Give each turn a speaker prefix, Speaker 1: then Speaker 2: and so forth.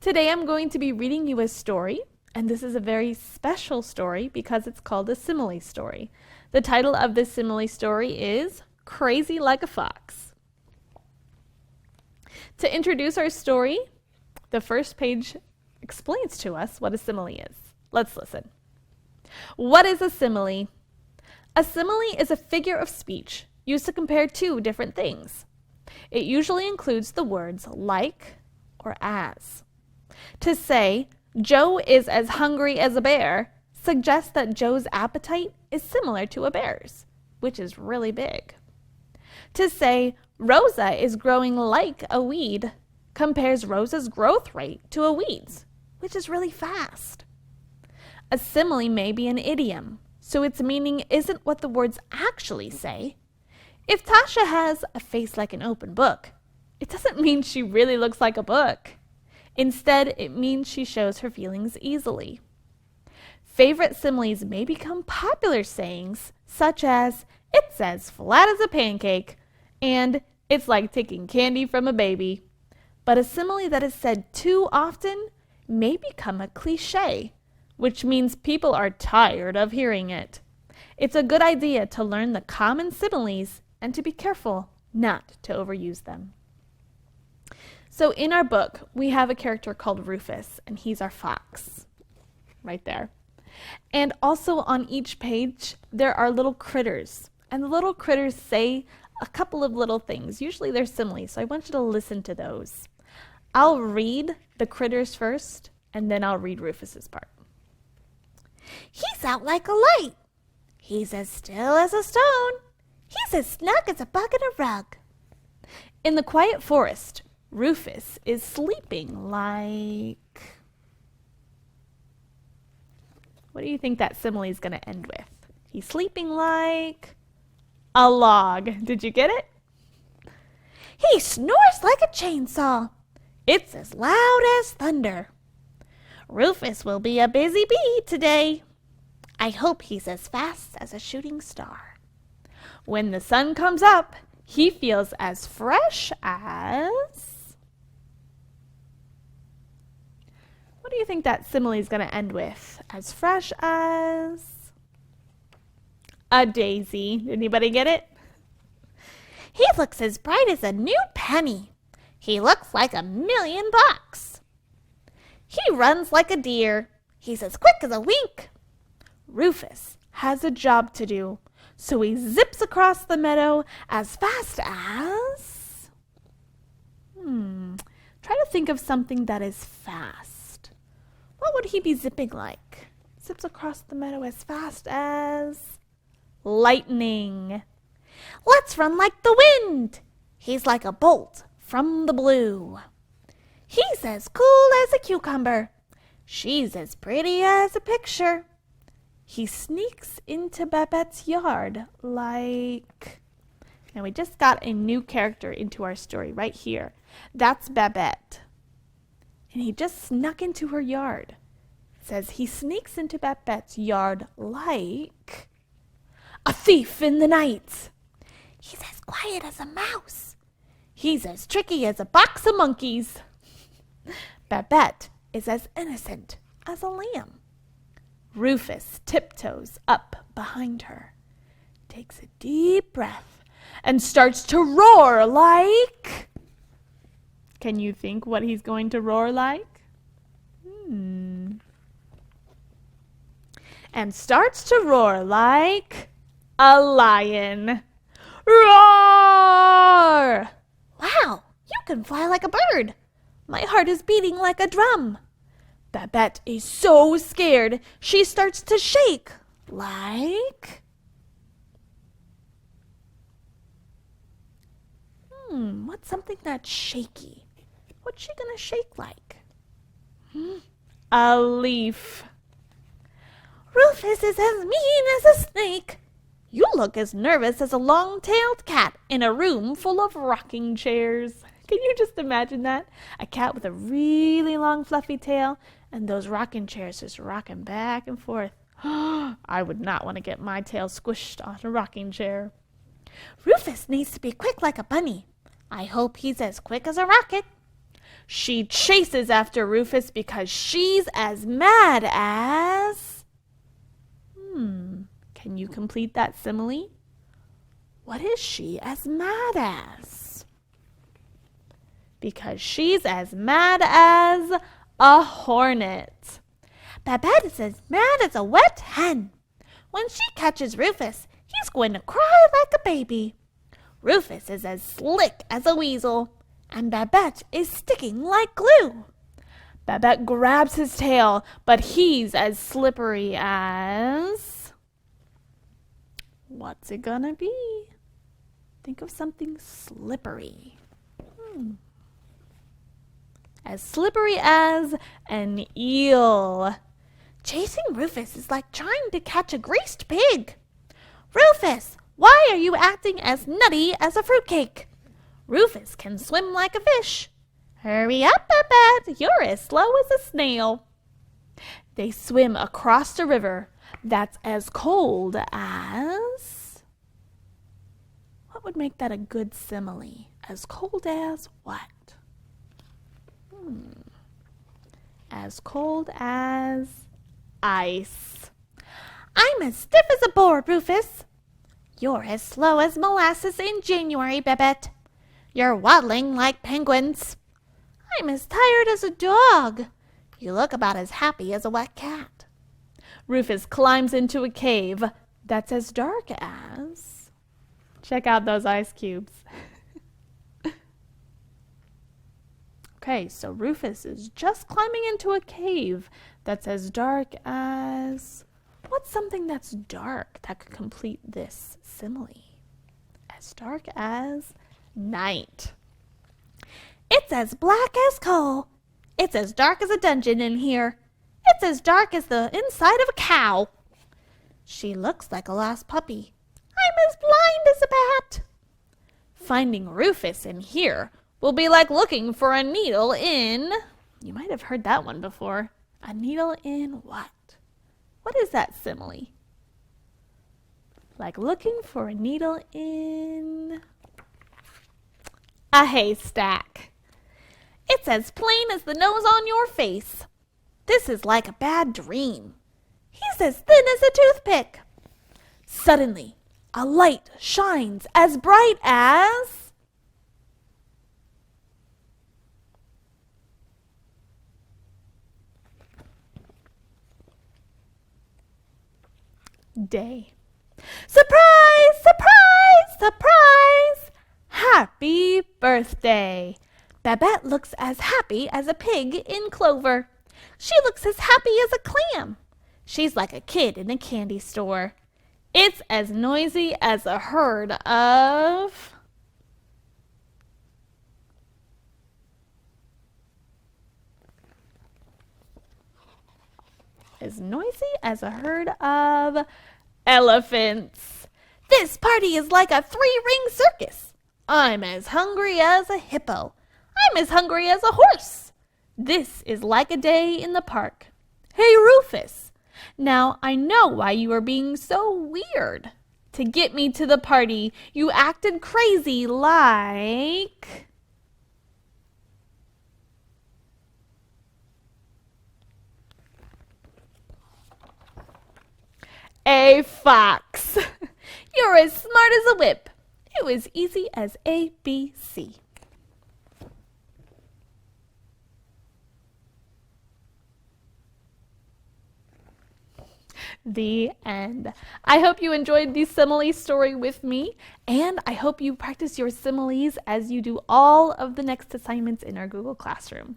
Speaker 1: Today I'm going to be reading you a story, and this is a very special story because it's called a simile story. The title of this simile story is Crazy Like a Fox. To introduce our story, the first page explains to us what a simile is. Let's listen. What is a simile? A simile is a figure of speech used to compare two different things. It usually includes the words like or as. To say, Joe is as hungry as a bear suggests that Joe's appetite is similar to a bear's, which is really big. To say, Rosa is growing like a weed compares Rosa's growth rate to a weed's, which is really fast. A simile may be an idiom, so its meaning isn't what the words actually say. If Tasha has a face like an open book, it doesn't mean she really looks like a book. Instead, it means she shows her feelings easily. Favorite similes may become popular sayings, such as, it's as flat as a pancake, and it's like taking candy from a baby. But a simile that is said too often may become a cliche, which means people are tired of hearing it. It's a good idea to learn the common similes and to be careful not to overuse them. So in our book, we have a character called Rufus, and he's our fox, right there. And also on each page, there are little critters, and the little critters say a couple of little things. Usually they're similes, so I want you to listen to those. I'll read the critters first, and then I'll read Rufus's part.
Speaker 2: He's out like a light. He's as still as a stone. He's as snug as a bug in a rug.
Speaker 1: In the quiet forest, Rufus is sleeping like... What do you think that simile is going to end with? He's sleeping like a log. Did you get it?
Speaker 2: He snores like a chainsaw. It's as loud as thunder. Rufus will be a busy bee today. I hope he's as fast as a shooting star.
Speaker 1: When the sun comes up, he feels as fresh as... What do you think that simile is going to end with? As fresh as... a daisy. Did anybody get it?
Speaker 2: He looks as bright as a new penny. He looks like $1,000,000. He runs like a deer. He's as quick as a wink.
Speaker 1: Rufus has a job to do, so he zips across the meadow as fast as... Try to think of something that is fast. What would he be zipping like? Zips across the meadow as fast as... lightning.
Speaker 2: Let's run like the wind. He's like a bolt from the blue. He's as cool as a cucumber. She's as pretty as a picture.
Speaker 1: He sneaks into Babette's yard like... Now we just got a new character into our story right here. That's Babette. And he just snuck into her yard. It says he sneaks into Babette's yard like a thief in the night.
Speaker 2: He's as quiet as a mouse.
Speaker 1: He's as tricky as a box of monkeys. Babette is as innocent as a lamb. Rufus tiptoes up behind her, takes a deep breath, and starts to roar like... Can you think what he's going to roar like? And starts to roar like a lion. Roar!
Speaker 2: Wow, you can fly like a bird. My heart is beating like a drum.
Speaker 1: Babette is so scared, she starts to shake like... What's something that's shaky? What's she gonna shake like? A leaf.
Speaker 2: Rufus is as mean as a snake.
Speaker 1: You look as nervous as a long-tailed cat in a room full of rocking chairs. Can you just imagine that? A cat with a really long fluffy tail and those rocking chairs just rocking back and forth. I would not want to get my tail squished on a rocking chair.
Speaker 2: Rufus needs to be quick like a bunny. I hope he's as quick as a rocket.
Speaker 1: She chases after Rufus because she's as mad as... Can you complete that simile? What is she as mad as? Because she's as mad as a hornet.
Speaker 2: Babette is as mad as a wet hen. When she catches Rufus, he's going to cry like a baby. Rufus is as slick as a weasel, and Babette is sticking like glue.
Speaker 1: Babette grabs his tail, but he's as slippery as... What's it gonna be? Think of something slippery. As slippery as an eel.
Speaker 2: Chasing Rufus is like trying to catch a greased pig. Rufus, why are you acting as nutty as a fruitcake? Rufus can swim like a fish. Hurry up, Babette, you're as slow as a snail.
Speaker 1: They swim across the river that's as cold as... What would make that a good simile? As cold as what? As cold as ice.
Speaker 2: I'm as stiff as a board, Rufus. You're as slow as molasses in January, Babette. You're waddling like penguins. I'm as tired as a dog. You look about as happy as a wet cat.
Speaker 1: Rufus climbs into a cave that's as dark as... Check out those ice cubes. Okay, so Rufus is just climbing into a cave that's as dark as... What's something that's dark that could complete this simile? As dark as night.
Speaker 2: It's as black as coal. It's as dark as a dungeon in here. It's as dark as the inside of a cow. She looks like a lost puppy. I'm as blind as a bat.
Speaker 1: Finding Rufus in here will be like looking for a needle in... You might have heard that one before. A needle in what? What is that simile? Like looking for a needle in... a haystack.
Speaker 2: It's as plain as the nose on your face. This is like a bad dream. He's as thin as a toothpick.
Speaker 1: Suddenly, a light shines as bright as... day. Surprise! Surprise! Surprise! Happy birthday! Babette looks as happy as a pig in clover.
Speaker 2: She looks as happy as a clam. She's like a kid in a candy store.
Speaker 1: It's as noisy as a herd of... As noisy as a herd of elephants.
Speaker 2: This party is like a three-ring circus. I'm as hungry as a hippo. I'm as hungry as a horse.
Speaker 1: This is like a day in the park. Hey, Rufus. Now, I know why you were being so weird. To get me to the party, you acted crazy like... a fox. You're as smart as a whip. It was easy as ABC. The end. I hope you enjoyed the simile story with me, and I hope you practice your similes as you do all of the next assignments in our Google Classroom.